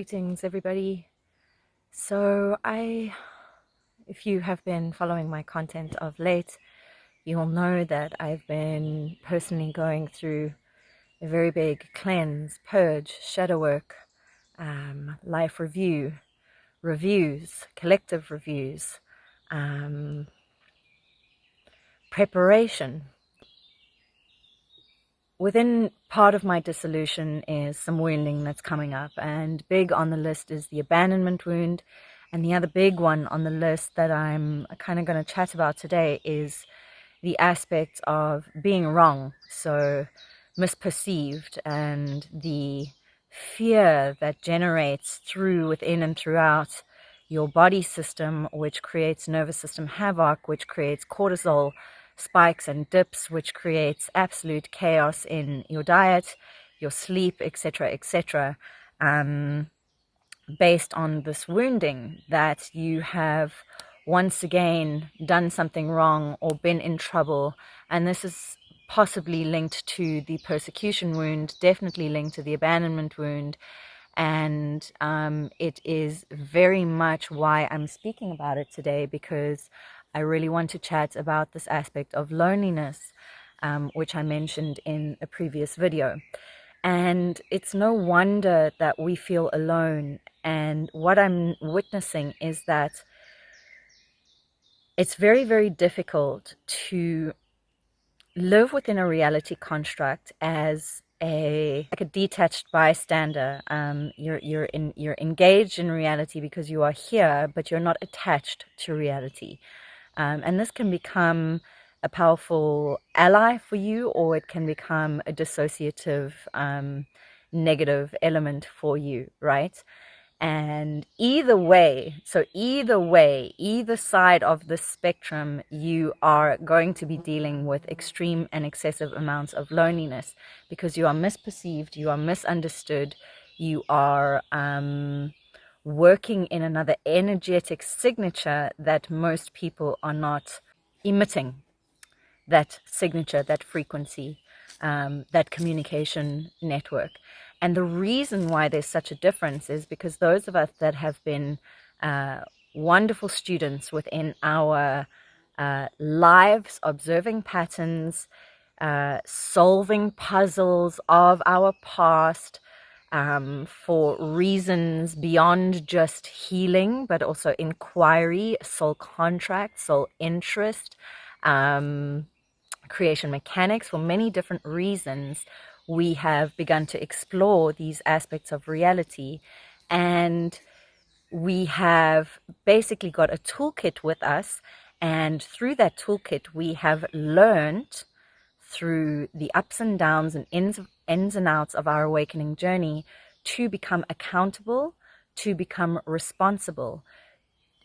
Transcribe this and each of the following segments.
Greetings everybody. So if you have been following my content of late, you'll know that I've been personally going through a very big cleanse, purge, shadow work, life reviews, collective reviews, preparation. Within part of my dissolution is some wounding that's coming up, and big on the list is the abandonment wound. And the other big one on the list that I'm kind of going to chat about today is the aspect of being wrong, so misperceived, and the fear that generates within and throughout your body system, which creates nervous system havoc, which creates cortisol spikes and dips, which creates absolute chaos in your diet, your sleep, etc., etc., based on this wounding that you have once again done something wrong or been in trouble. And this is possibly linked to the persecution wound, definitely linked to the abandonment wound. And it is very much why I'm speaking about it today, because I really want to chat about this aspect of loneliness, which I mentioned in a previous video. And it's no wonder that we feel alone. And what I'm witnessing is that it's very, very difficult to live within a reality construct as a detached bystander. You're engaged in reality because you are here, but you're not attached to reality. And this can become a powerful ally for you, or it can become a dissociative, negative element for you, right? And either either side of the spectrum, you are going to be dealing with extreme and excessive amounts of loneliness, because you are misperceived, you are misunderstood, you are working in another energetic signature that most people are not emitting. That signature, that frequency, that communication network. And the reason why there's such a difference is because those of us that have been wonderful students within our lives, observing patterns, solving puzzles of our past, for reasons beyond just healing, but also inquiry, soul contract, soul interest, creation mechanics. For many different reasons, we have begun to explore these aspects of reality, and we have basically got a toolkit with us, and through that toolkit we have learned, through the ups and downs and ins and outs of our awakening journey, to become accountable, to become responsible.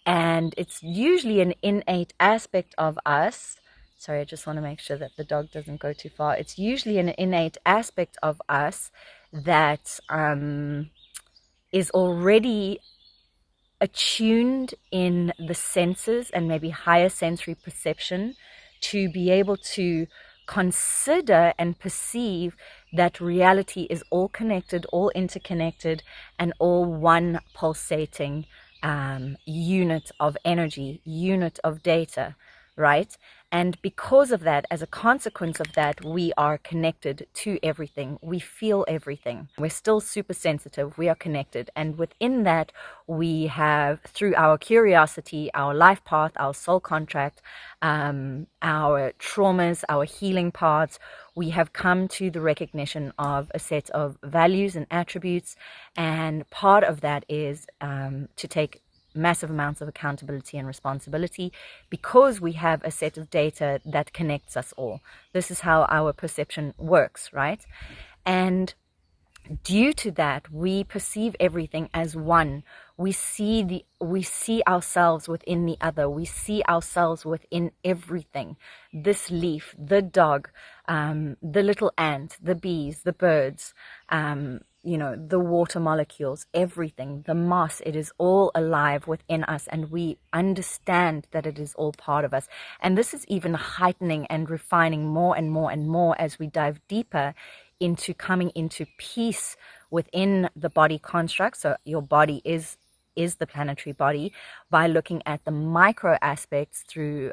And it's usually an innate aspect of us. Sorry, I just want to make sure that the dog doesn't go too far. It's usually an innate aspect of us that is already attuned in the senses and maybe higher sensory perception to be able to consider and perceive that reality is all connected, all interconnected, and all one pulsating unit of energy, unit of data, right? And because of that, as a consequence of that, we are connected to everything. We feel everything. We're still super sensitive. We are connected. And within that, we have, through our curiosity, our life path, our soul contract, our traumas, our healing paths, we have come to the recognition of a set of values and attributes. And part of that is to take massive amounts of accountability and responsibility, because we have a set of data that connects us all. This is how our perception works, right? And due to that, we perceive everything as one. We see ourselves within the other. We see ourselves within everything. This leaf, the dog, the little ant, the bees, the birds, the water molecules, everything, the moss, it is all alive within us, and we understand that it is all part of us. And this is even heightening and refining more and more and more as we dive deeper into coming into peace within the body construct. So your body is the planetary body, by looking at the micro aspects through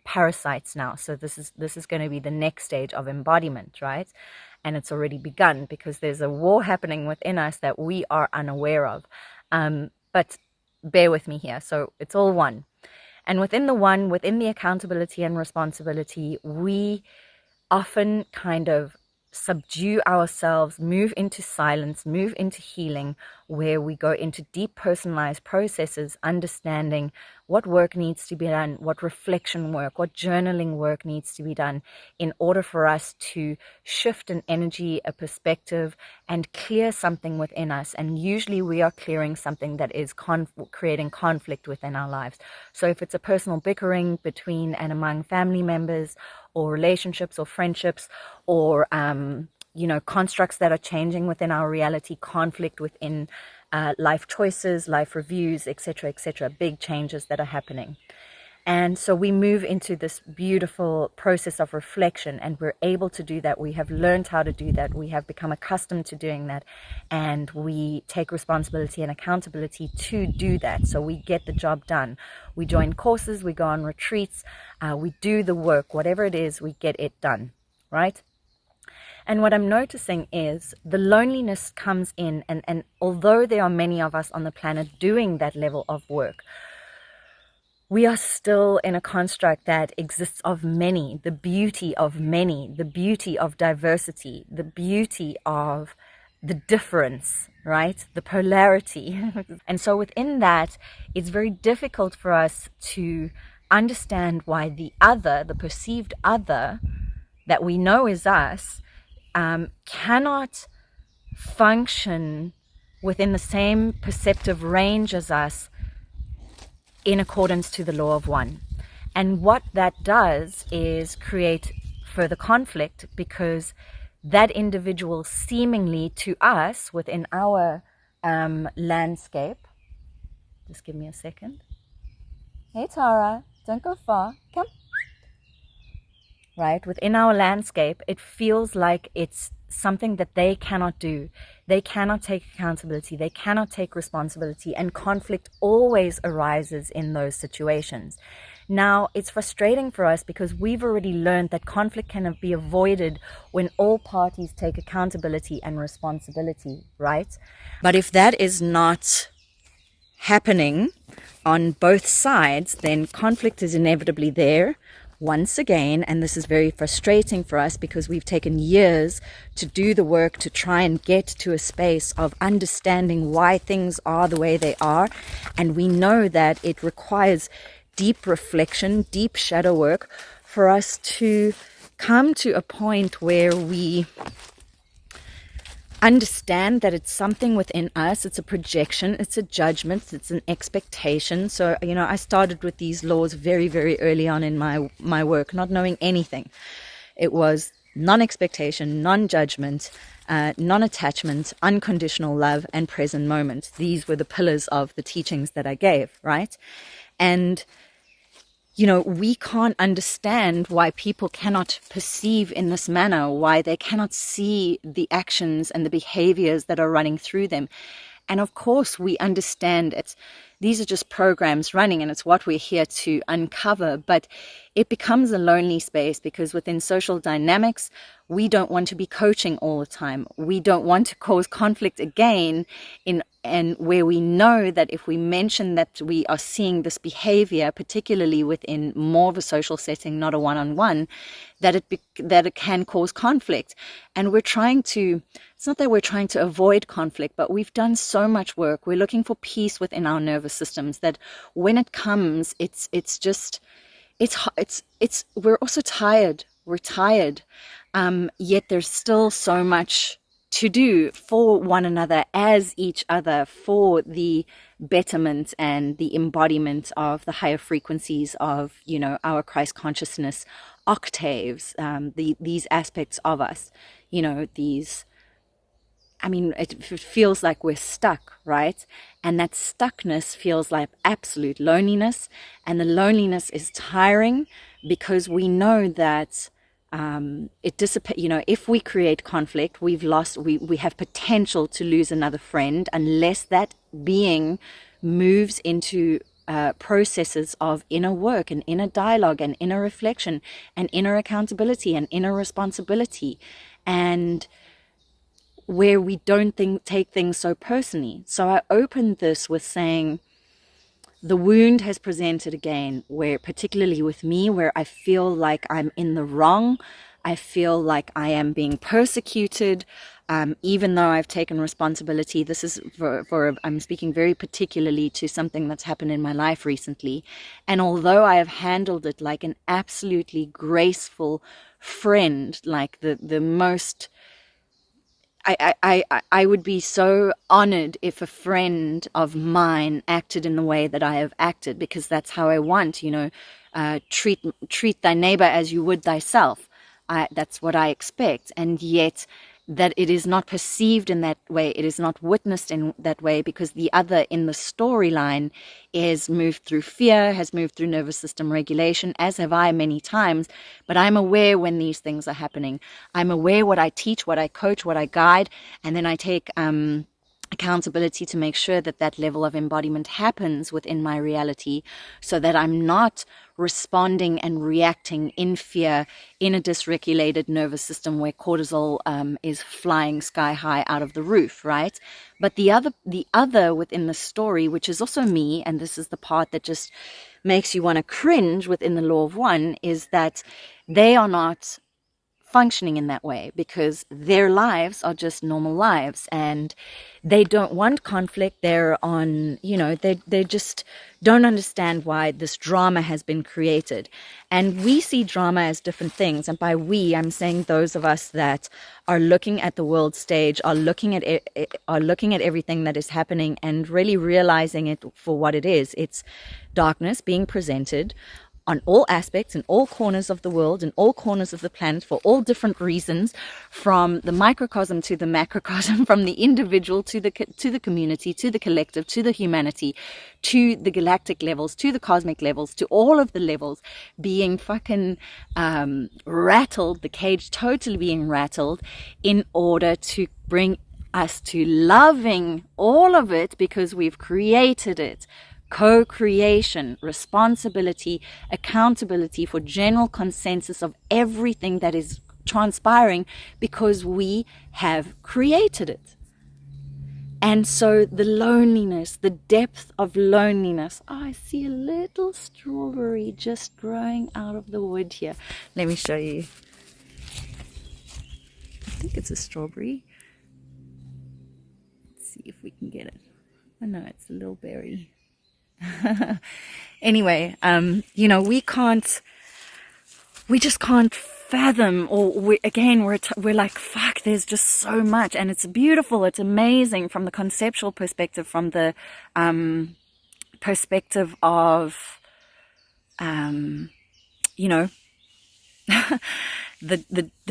parasites now. So this is going to be the next stage of embodiment, right? And it's already begun, because there's a war happening within us that we are unaware of. But bear with me here. So it's all one. And within the accountability and responsibility, we often kind of subdue ourselves, move into silence, move into healing, where we go into deep personalized processes, understanding what work needs to be done, what reflection work, what journaling work needs to be done in order for us to shift an energy, a perspective, and clear something within us. And usually we are clearing something that is creating conflict within our lives. So if it's a personal bickering between and among family members, or relationships or friendships, or constructs that are changing within our reality, conflict within life choices, life reviews, etc., big changes that are happening. And so we move into this beautiful process of reflection, and we're able to do that. We have learned how to do that. We have become accustomed to doing that, and we take responsibility and accountability to do that. So we get the job done. We join courses, we go on retreats, we do the work, whatever it is, we get it done, right? And what I'm noticing is the loneliness comes in, and although there are many of us on the planet doing that level of work, we are still in a construct that exists of many, the beauty of many, the beauty of diversity, the beauty of the difference, right? The polarity. And so within that, it's very difficult for us to understand why the other, the perceived other that we know is us, cannot function within the same perceptive range as us in accordance to the law of one. And what that does is create further conflict, because that individual seemingly to us within our landscape, just give me a second. Hey Tara, don't go far, come. Right, within our landscape, it feels like it's something that they cannot do. They cannot take accountability. They cannot take responsibility, and conflict always arises in those situations. Now, it's frustrating for us because we've already learned that conflict can be avoided when all parties take accountability and responsibility, right? But if that is not happening on both sides, then conflict is inevitably there. Once again, and this is very frustrating for us because we've taken years to do the work to try and get to a space of understanding why things are the way they are. And we know that it requires deep reflection, deep shadow work for us to come to a point where we understand that it's something within us. It's a projection, it's a judgment, it's an expectation. So, I started with these laws very, very early on in my work, not knowing anything. It was non-expectation, non-judgment, non-attachment, unconditional love, and present moment. These were the pillars of the teachings that I gave, right? And we can't understand why people cannot perceive in this manner, why they cannot see the actions and the behaviors that are running through them. And of course, we understand these are just programs running, and it's what we're here to uncover. But it becomes a lonely space because within social dynamics, we don't want to be coaching all the time. We don't want to cause conflict again and where we know that if we mention that we are seeing this behavior, particularly within more of a social setting, not a one-on-one, that it can cause conflict. And it's not that we're trying to avoid conflict, but we've done so much work. We're looking for peace within our nervous systems that when it comes, we're also tired. We're tired. Yet there's still so much to do for one another as each other, for the betterment and the embodiment of the higher frequencies of, our Christ consciousness octaves, these aspects of us, it feels like we're stuck, right? And that stuckness feels like absolute loneliness. And the loneliness is tiring because we know that it dissipates. If we create conflict, we have potential to lose another friend unless that being moves into processes of inner work and inner dialogue and inner reflection and inner accountability and inner responsibility, and where we don't take things so personally. So I opened this with saying, the wound has presented again, where particularly with me, where I feel like I'm in the wrong. I feel like I am being persecuted, even though I've taken responsibility. This is I'm speaking very particularly to something that's happened in my life recently. And although I have handled it like an absolutely graceful friend, like the most, I would be so honored if a friend of mine acted in the way that I have acted, because that's how I want, treat thy neighbor as you would thyself. That's what I expect. And yet that it is not perceived in that way, it is not witnessed in that way, because the other in the storyline is moved through fear, has moved through nervous system regulation, as have I many times. But I'm aware when these things are happening. I'm aware what I teach, what I coach, what I guide, and then I take accountability to make sure that that level of embodiment happens within my reality, so that I'm not responding and reacting in fear in a dysregulated nervous system where cortisol is flying sky high out of the roof, right? But the other within the story, which is also me, and this is the part that just makes you want to cringe within the law of one, is that they are not functioning in that way, because their lives are just normal lives and they don't want conflict. They're on, they just don't understand why this drama has been created. And we see drama as different things. And by we, I'm saying those of us that are looking at the world stage, are looking at everything that is happening and really realizing it for what it is. It's darkness being presented on all aspects, in all corners of the world, in all corners of the planet, for all different reasons, from the microcosm to the macrocosm, from the individual to the community, to the collective, to the humanity, to the galactic levels, to the cosmic levels, to all of the levels being fucking rattled, the cage totally being rattled, in order to bring us to loving all of it, because we've created it. Co-creation, responsibility, accountability for general consensus of everything that is transpiring, because we have created it. And so the loneliness, the depth of loneliness. Oh, I see a little strawberry just growing out of the wood here. Let me show you. I think it's a strawberry. Let's see if we can get it. Oh no, it's a little berry. Anyway, we just can't fathom, or we're like, fuck, there's just so much, and it's beautiful, it's amazing from the conceptual perspective, from the perspective of the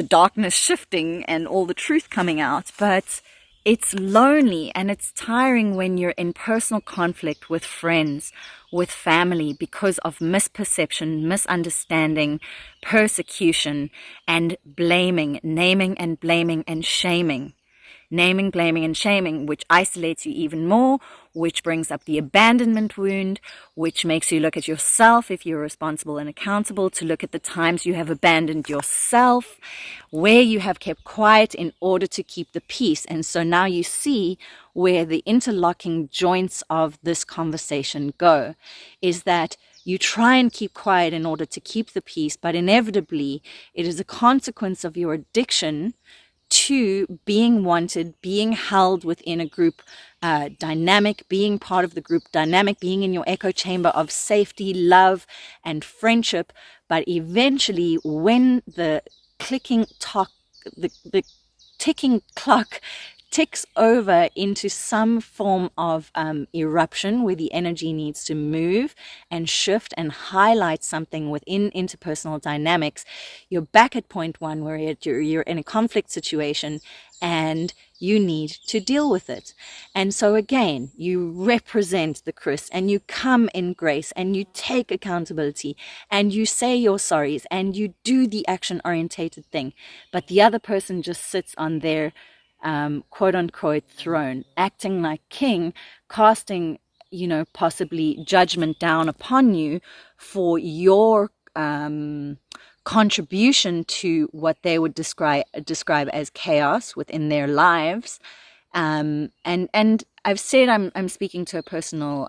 darkness shifting and all the truth coming out. But it's lonely and it's tiring when you're in personal conflict with friends, with family, because of misperception, misunderstanding, persecution, and blaming, naming and blaming and shaming. Naming, blaming, and shaming, which isolates you even more, which brings up the abandonment wound, which makes you look at yourself, if you're responsible and accountable, to look at the times you have abandoned yourself, where you have kept quiet in order to keep the peace. And so now you see where the interlocking joints of this conversation go, is that you try and keep quiet in order to keep the peace, but inevitably it is a consequence of your addiction to being wanted, being held within a group dynamic, being part of the group dynamic, being in your echo chamber of safety, love, and friendship. But eventually, when the ticking clock ticks over into some form of eruption where the energy needs to move and shift and highlight something within interpersonal dynamics, you're back at point one where you're in a conflict situation and you need to deal with it. And so again, you represent the Chris and you come in grace and you take accountability and you say your sorries and you do the action orientated thing. But the other person just sits on their quote unquote throne, acting like king, casting, possibly judgment down upon you for your contribution to what they would describe as chaos within their lives. And I've said I'm speaking to a personal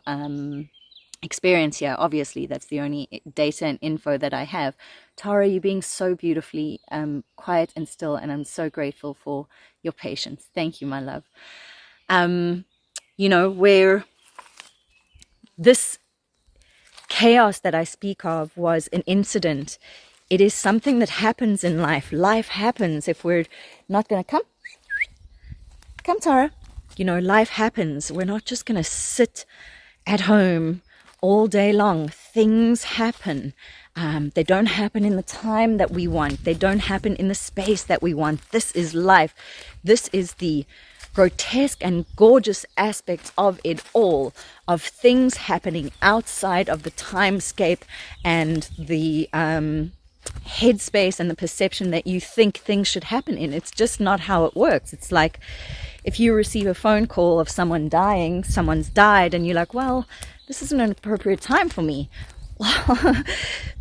experience here. Obviously, that's the only data and info that I have. Tara, you're being so beautifully quiet and still, and I'm so grateful for your patience. Thank you, my love. Where this chaos that I speak of was an incident. It is something that happens in life. Life happens. If we're not going to come, Tara. Life happens. We're not just going to sit at home all day long. Things happen. They don't happen in the time that we want. They don't happen in the space that we want. This is life. This is the grotesque and gorgeous aspects of it all, of things happening outside of the timescape and the headspace and the perception that you think things should happen in. It's just not how it works. It's like if you receive a phone call of someone dying, someone's died, and you're like, well, this isn't an appropriate time for me. Well,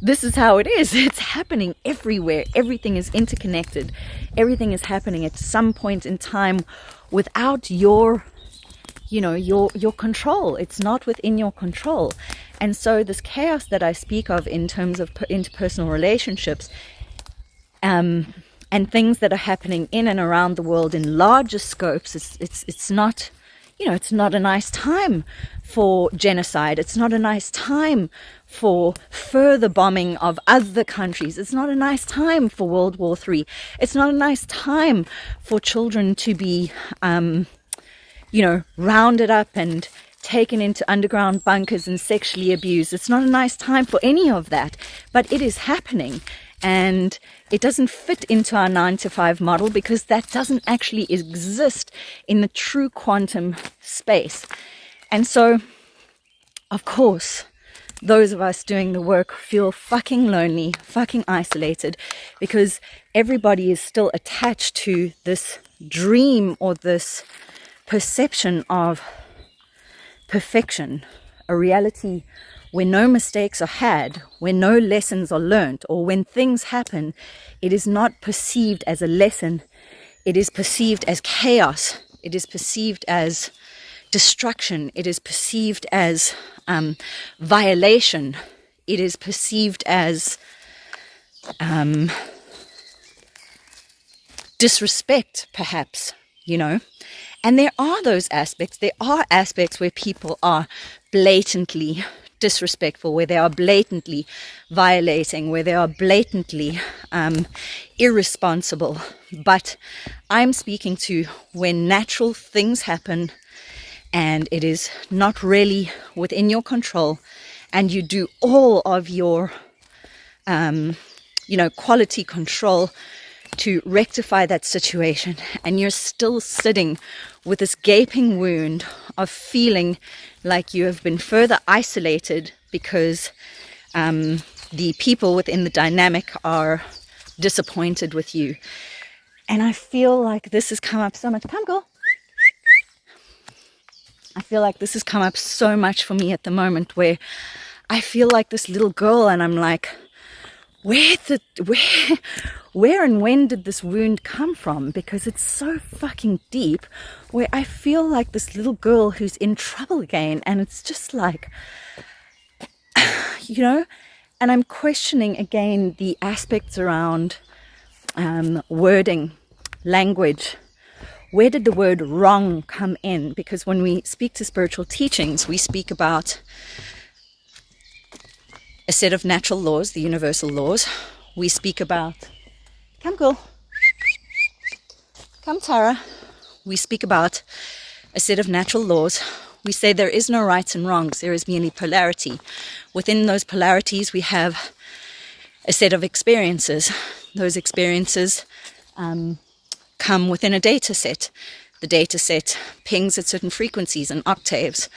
this is how it is. It's happening everywhere. Everything is interconnected. Everything is happening at some point in time without your control. It's not within your control. And so this chaos that I speak of in terms of interpersonal relationships and things that are happening in and around the world in larger scopes, it's not, it's not a nice time for genocide. It's not a nice time for further bombing of other countries. It's not a nice time for World War III. It's not a nice time for children to be, rounded up and taken into underground bunkers and sexually abused. It's not a nice time for any of that, but it is happening. And it doesn't fit into our 9-to-5 model because that doesn't actually exist in the true quantum space. And so, of course, those of us doing the work feel fucking lonely, fucking isolated, because everybody is still attached to this dream or this perception of perfection, a reality where no mistakes are had, where no lessons are learnt, or when things happen, it is not perceived as a lesson. It is perceived as chaos. It is perceived as destruction. It is perceived as violation. It is perceived as disrespect, perhaps, And there are those aspects. There are aspects where people are blatantly disrespectful, where they are blatantly violating, where they are blatantly irresponsible. But I'm speaking to when natural things happen and it is not really within your control, and you do all of your quality control to rectify that situation, and you're still sitting with this gaping wound of feeling like you have been further isolated because the people within the dynamic are disappointed with you. And I feel like this has come up so much. Come, girl. I feel like this has come up so much for me at the moment, where I feel like this little girl, and I'm like, where and when did this wound come from? Because it's so fucking deep, where I feel like this little girl who's in trouble again, and it's just like, and I'm questioning again the aspects around wording, language. Where did the word wrong come in? Because when we speak to spiritual teachings, we speak about a set of natural laws, the universal laws. We speak about, come girl, come Tara. we speak about a set of natural laws. We say there is no rights and wrongs, there is merely polarity. Within those polarities, we have a set of experiences. Those experiences come within a data set. The data set pings at certain frequencies and octaves.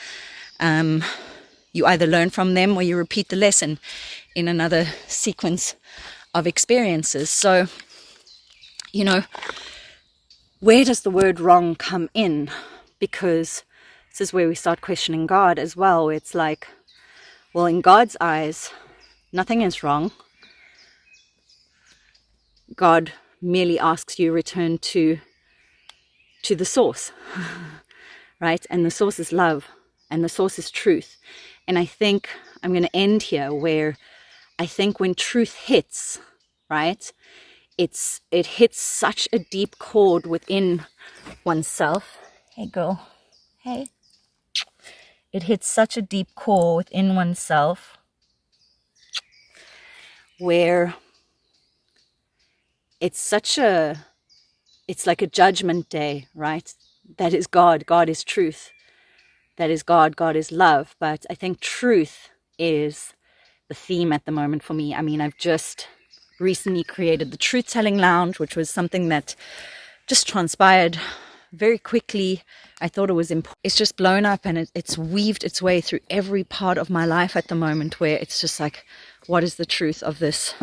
You either learn from them or you repeat the lesson in another sequence of experiences. So, you know, where does the word wrong come in? Because this is where we start questioning God as well, where it's like, well, in God's eyes, nothing is wrong. God merely asks you return to the source, right? And the source is love, and the source is truth. And I think I'm going to end here where I think when truth hits, right, it hits such a deep chord within oneself. Hey girl, hey. It hits such a deep core within oneself where it's like a judgment day, right? That is God. God is truth. That is God. God is love. But I think truth is the theme at the moment for me. I mean, I've just recently created the Truth Telling Lounge, which was something that just transpired very quickly. I thought it was important. It's just blown up, and it's weaved its way through every part of my life at the moment, where it's just like, what is the truth of this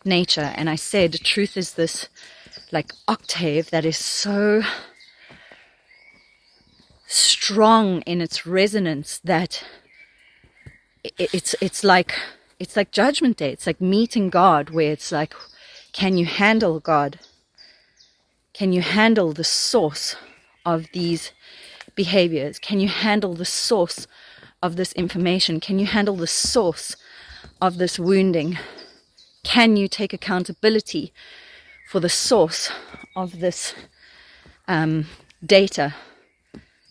nature? And I said truth is this like octave that is so strong in its resonance that it's like judgment day. It's like meeting God, where it's like, can you handle God? Can you handle the source of these behaviors? Can you handle the source of this information? Can you handle the source of this wounding? Can you take accountability for the source of this data?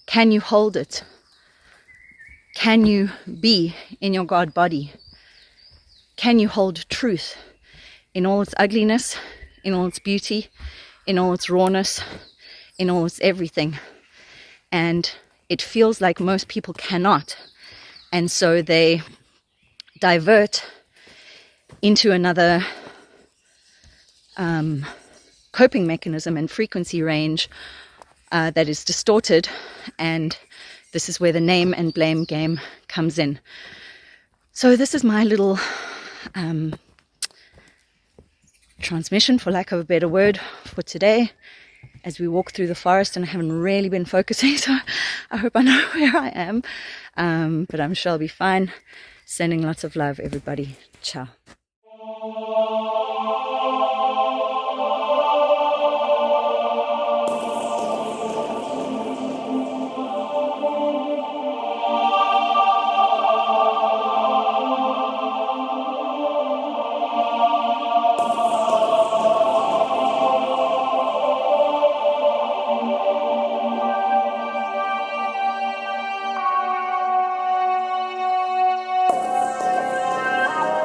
Can you hold it? Can you be in your God body? Can you hold truth in all its ugliness, in all its beauty, in all its rawness, in all its everything? And it feels like most people cannot. And so they divert into another coping mechanism and frequency range that is distorted. And this is where the name and blame game comes in. So this is my little transmission, for lack of a better word, for today, as we walk through the forest. And I haven't really been focusing, so I hope I know where I am. But I'm sure I'll be fine. Sending lots of love, everybody. Ciao.